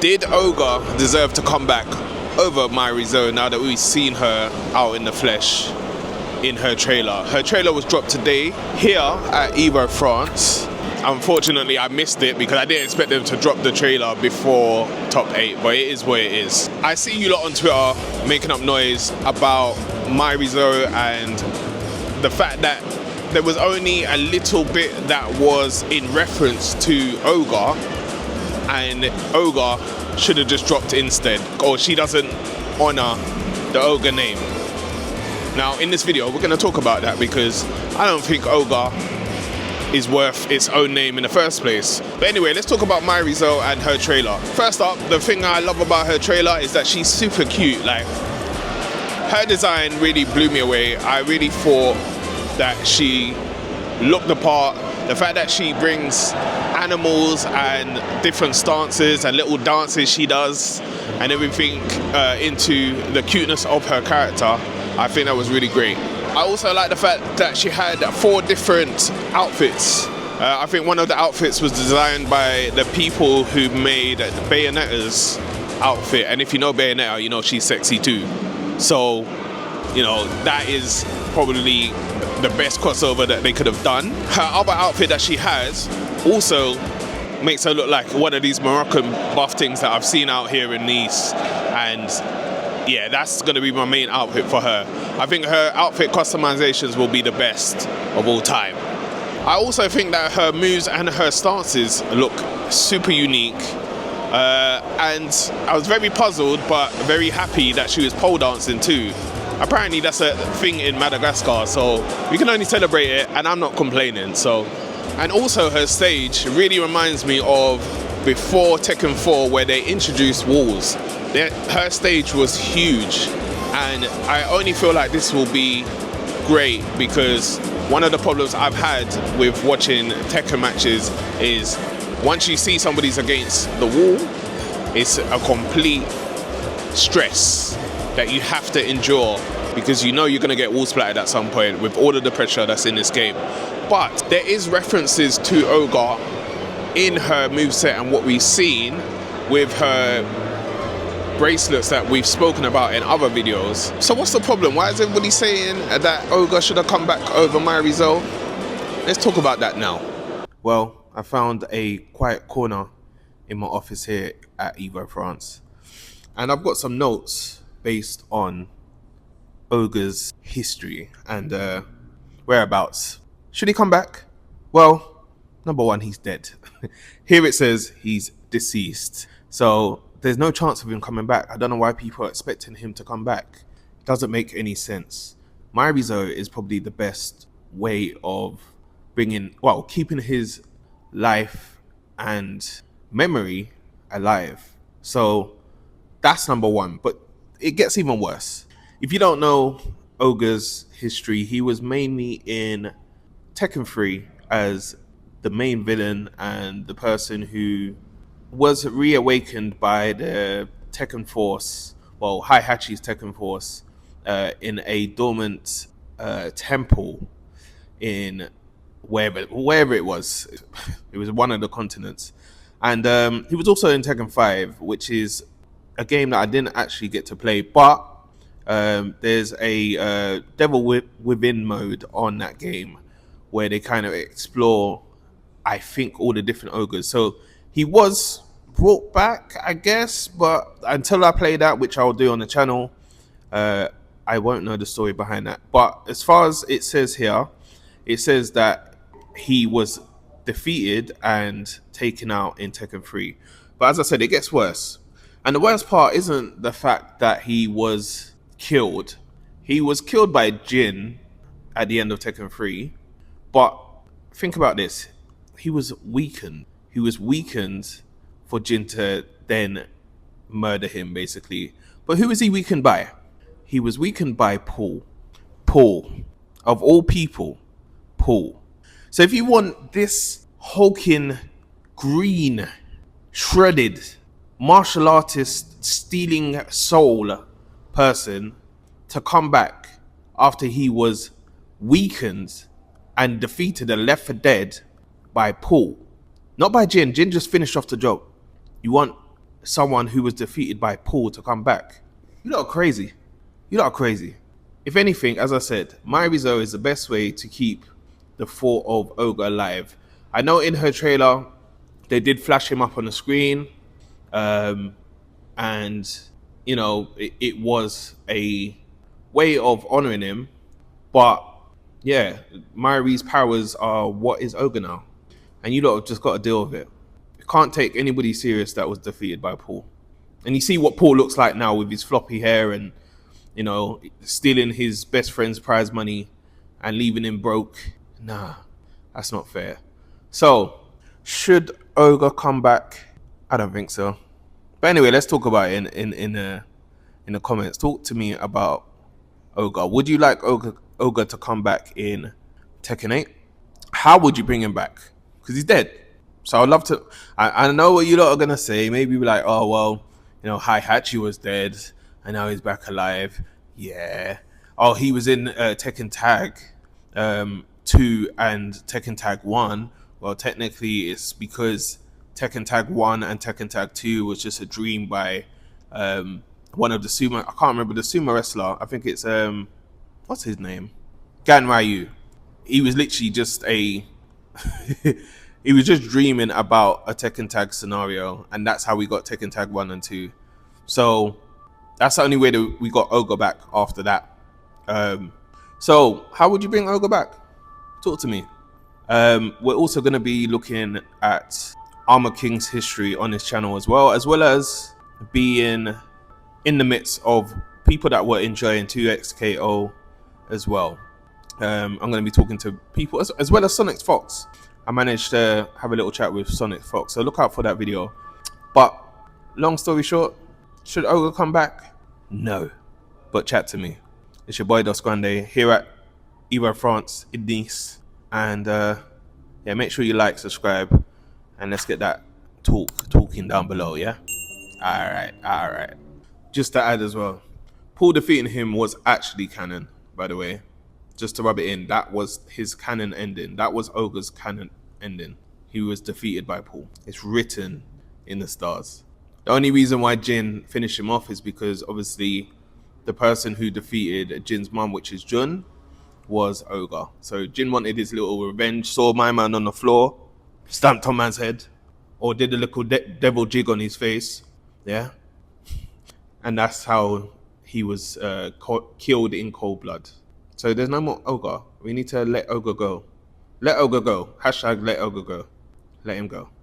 Did Ogre deserve to come back over Miary Zo now that we've seen her out in the flesh in her trailer? Her trailer was dropped today here at Evo France. Unfortunately, I missed it because I didn't expect them to drop the trailer before top 8, but it is what it is. I see you lot on Twitter making up noise about Miary Zo and the fact that there was only a little bit that was in reference to Ogre, and Ogre should have just dropped instead, or she doesn't honor the Ogre name. Now in this video we're going to talk about that because I don't think Ogre is worth its own name in the first place. But anyway, let's talk about Miary Zo and her trailer. First up, the thing I love about her trailer is that she's super cute. Like, her design really blew me away. I really thought that she looked the part. The fact that she brings animals and different stances and little dances she does and everything into the cuteness of her character, I think that was really great. I also like the fact that she had 4 different outfits. I think one of the outfits was designed by the people who made Bayonetta's outfit, and if you know Bayonetta, you know she's sexy too. So, you know, that is probably the best crossover that they could have done. Her other outfit that she has also makes her look like one of these Moroccan buff things that I've seen out here in Nice, and yeah, that's going to be my main outfit for her. I think her outfit customizations will be the best of all time. I also think that her moves and her stances look super unique, and I was very puzzled but very happy that she was pole dancing too. Apparently that's a thing in Madagascar, so we can only celebrate it, and I'm not complaining. So, and also her stage really reminds me of before Tekken 4 where they introduced walls. Her stage was huge, and I only feel like this will be great because one of the problems I've had with watching Tekken matches is once you see somebody's against the wall, it's a complete stress that you have to endure because you know you're going to get wall splattered at some point with all of the pressure that's in this game. But there is references to Ogre in her moveset and what we've seen with her bracelets that we've spoken about in other videos. So what's the problem? Why is everybody saying that Ogre should have come back over Miary Zo? Let's talk about that now. Well, I found a quiet corner in my office here at Evo France, and I've got some notes based on Ogre's history and whereabouts. Should he come back? Well, number one, he's dead. Here it says he's deceased. So there's no chance of him coming back. I don't know why people are expecting him to come back. It doesn't make any sense. Miary Zo is probably the best way of keeping his life and memory alive. So that's number one, but it gets even worse. If you don't know Ogre's history, he was mainly in Tekken 3 as the main villain and the person who was reawakened by the Tekken Force, well, Heihachi's Tekken Force, in a dormant temple in wherever it was. It was one of the continents. And he was also in Tekken 5, which is a game that I didn't actually get to play, but there's a Devil Within mode on that game where they kind of explore, I think, all the different ogres. So he was brought back, I guess, but until I play that, which I'll do on the channel, I won't know the story behind that. But as far as it says here, it says that he was defeated and taken out in Tekken 3. But as I said, it gets worse. And the worst part isn't the fact that he was killed. He was killed by Jin at the end of Tekken 3. But think about this. He was weakened. He was weakened for Jin to then murder him, basically. But who was he weakened by? He was weakened by Paul. Paul. Of all people, Paul. So if you want this hulking, green, shredded, martial artist, stealing soul person to come back after he was weakened and defeated and left for dead by Paul, not by Jin. Jin just finished off the job. You want someone who was defeated by Paul to come back. You lot are crazy. You lot are crazy. If anything, as I said, Miary Zo is the best way to keep the thought of Ogre alive. I know in her trailer, they did flash him up on the screen. And, you know, it was a way of honoring him. But, yeah, Miary's powers are what is Ogre now. And you lot have just got to deal with it. You can't take anybody serious that was defeated by Paul. And you see what Paul looks like now with his floppy hair and, you know, stealing his best friend's prize money and leaving him broke. Nah, that's not fair. So, should Ogre come back? I don't think so. But anyway, let's talk about it in the comments. Talk to me about Ogre. Would you like Ogre to come back in Tekken 8? How would you bring him back? Because he's dead. So I'd love to. I know what you lot are gonna say. Maybe be like, oh well, you know, Hachi was dead and now he's back alive. Yeah. Oh, he was in Tekken Tag 2 and Tekken Tag 1. Well, technically, it's because Tekken Tag 1 and Tekken Tag 2 was just a dream by one of the sumo. I can't remember the sumo wrestler. I think it's what's his name? Ganryu. He was literally just a. He was just dreaming about a Tekken Tag scenario, and that's how we got Tekken Tag 1 and 2. So that's the only way that we got Ogre back after that. So how would you bring Ogre back? Talk to me. We're also going to be looking at Armor King's history on his channel as well as being in the midst of people that were enjoying 2XKO as well. I'm going to be talking to people as well as Sonic Fox. I managed to have a little chat with Sonic Fox, so look out for that video. But long story short, should Ogre come back? No. But chat to me. It's your boy Grande here at Miary France in Nice. And yeah, make sure you like, subscribe, and let's get that talking down below, yeah? Alright. Just to add as well, Paul defeating him was actually canon, by the way. Just to rub it in, that was his canon ending. That was Ogre's canon ending. He was defeated by Paul. It's written in the stars. The only reason why Jin finished him off is because obviously the person who defeated Jin's mum, which is Jun, was Ogre. So Jin wanted his little revenge, saw my man on the floor, stamped on man's head, or did a little devil jig on his face. Yeah. And that's how he was killed in cold blood. So there's no more Ogre. We need to let Ogre go. Let Ogre go. Hashtag let Ogre go. Let him go.